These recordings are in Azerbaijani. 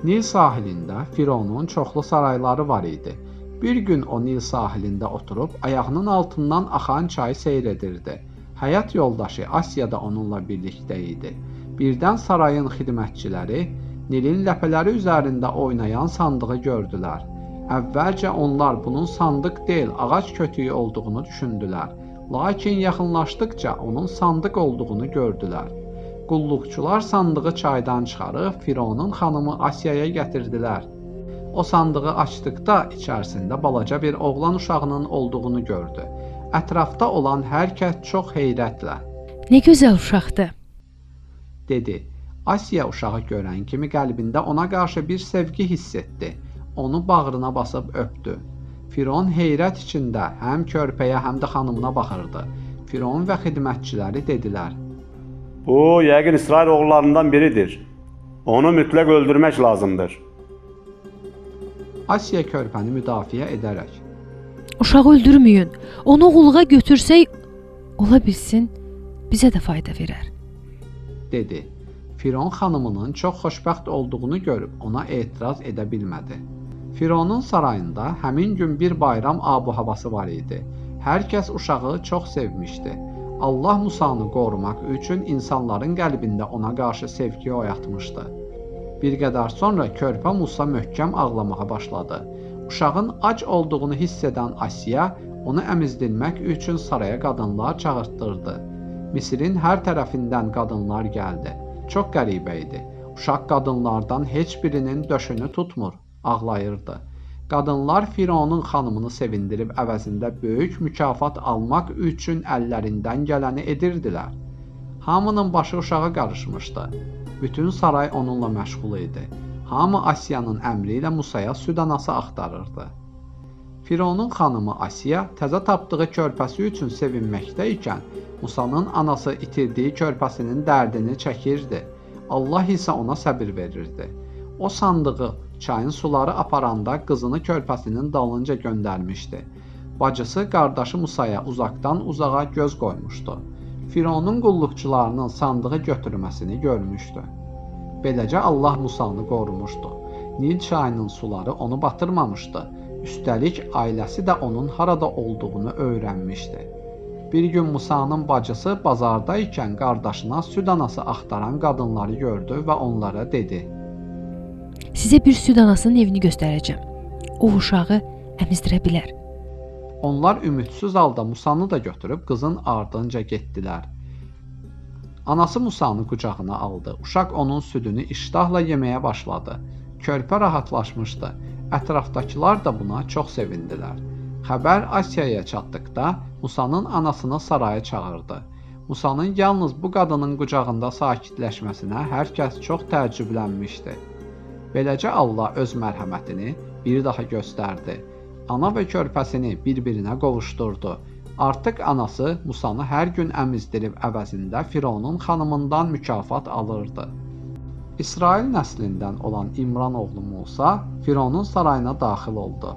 Nil sahilində Fironun çoxlu sarayları var idi. Bir gün o Nil sahilində oturub ayağının altından axan çayı seyr edirdi. Həyat yoldaşı Asya da onunla birlikdə idi. Birdən sarayın xidmətçiləri Nilin ləpələri üzərində oynayan sandığı gördülər. Əvvəlcə onlar bunun sandıq deyil, ağac kötüyü olduğunu düşündülər. Lakin yaxınlaşdıqca onun sandıq olduğunu gördülər. Qulluqçular sandığı çaydan çıxarıb Fironun xanımı Asyaya gətirdilər. O sandığı açdıqda içərisində balaca bir oğlan uşağının olduğunu gördü. Ətrafda olan hər kəs çox heyrətlə "Nə gözəl uşaqdır," dedi. Asya uşağı görən kimi qəlbində ona qarşı bir sevgi hiss etdi. Onu bağrına basıb öpdü. Firon heyrət içində həm körpəyə, həm də xanımına baxırdı. Firon və xidmətçiləri dedilər: Bu yəqin İsrail oğullarından biridir. Onu mütləq öldürmək lazımdır. Asya körpəni müdafiə edərək: "Uşağı öldürməyin. Onu oğulluğa götürsək, ola bilsin bizə də fayda verər," dedi. Firon xanımının çox xoşbəxt olduğunu görüb ona etiraz edə bilmədi. Fironun sarayında həmin gün bir bayram ab-havası var idi. Hər kəs uşağı çox sevmişdi. Allah Musanı qorumaq üçün insanların qəlbində ona qarşı sevgi oyatmışdı. Bir qədər sonra körpə Musa möhkəm ağlamağa başladı. Uşağın ac olduğunu hiss edən Asya onu əmizdirmək üçün saraya qadınlar çağırtdırdı. Misirin hər tərəfindən qadınlar gəldi. Çox qəribə idi. Uşaq qadınlardan heç birinin döşünü tutmur, ağlayırdı. Qadınlar Fironun xanımını sevindirib əvəzində böyük mükafat almaq üçün əllərindən gələni edirdilər. Hamının başı uşağa qarışmışdı. Bütün saray onunla məşğul idi. Hamı Asya'nın əmri ilə Musaya süd anası axtarırdı. Fironun xanımı Asya təzə tapdığı körpəsi üçün sevinməkdə ikən, Musanın anası itirdiyi körpəsinin dərdini çəkirdi. Allah isə ona səbir verirdi. O sandığı çayın suları aparanda qızını körpəsinin dalınca göndərmişdi. Bacısı qardaşı Musaya uzaqdan uzağa göz qoymuşdu. Fironun qulluqçularının sandığı götürməsini görmüşdü. Beləcə Allah Musanı qorumuşdu. Nil çayının suları onu batırmamışdı. Üstəlik ailəsi də onun harada olduğunu öyrənmişdi. Bir gün Musanın bacısı bazarda ikən qardaşına süd anası axtaran qadınları gördü və onlara dedi: "Sizə bir süd anasının evini göstərəcəm. O uşağı əmizdirə bilər." Onlar ümidsiz halda Musanı da götürüb qızın ardınca getdilər. Anası Musanı qucağına aldı. Uşaq onun südünü iştahla yeməyə başladı. Körpə rahatlaşmışdı. Ətrafdakılar da buna çox sevindilər. Xəbər Asyaya çatdıqda Musanın anasını saraya çağırdı. Musanın yalnız bu qadının qucağında sakitləşməsinə hər kəs çox təəccüblənmişdi. Beləcə Allah öz mərhəmətini bir daha göstərdi. Ana və körpəsini bir-birinə qovuşdurdu. Artıq anası Musanı hər gün əmizdirib əvəzində Fironun xanımından mükafat alırdı. İsrail nəslindən olan İmran oğlu Musa Fironun sarayına daxil oldu.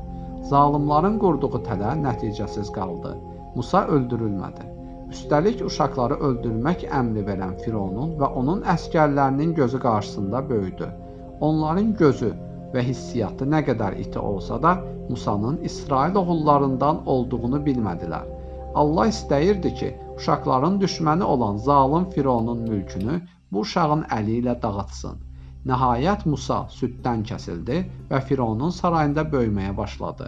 Zalimların qurduğu tələ nəticəsiz qaldı. Musa öldürülmədi. Üstəlik uşaqları öldürmək əmri verən Fironun və onun əsgərlərinin gözü qarşısında böyüdü. Onların gözü və hissiyatı nə qədər iti olsa da Musanın İsrail oğullarından olduğunu bilmədilər. Allah istəyirdi ki, uşaqların düşməni olan zalim Fironun mülkünü bu uşağın əli ilə dağıtsın. Nəhayət Musa süddən kəsildi və Fironun sarayında böyüməyə başladı.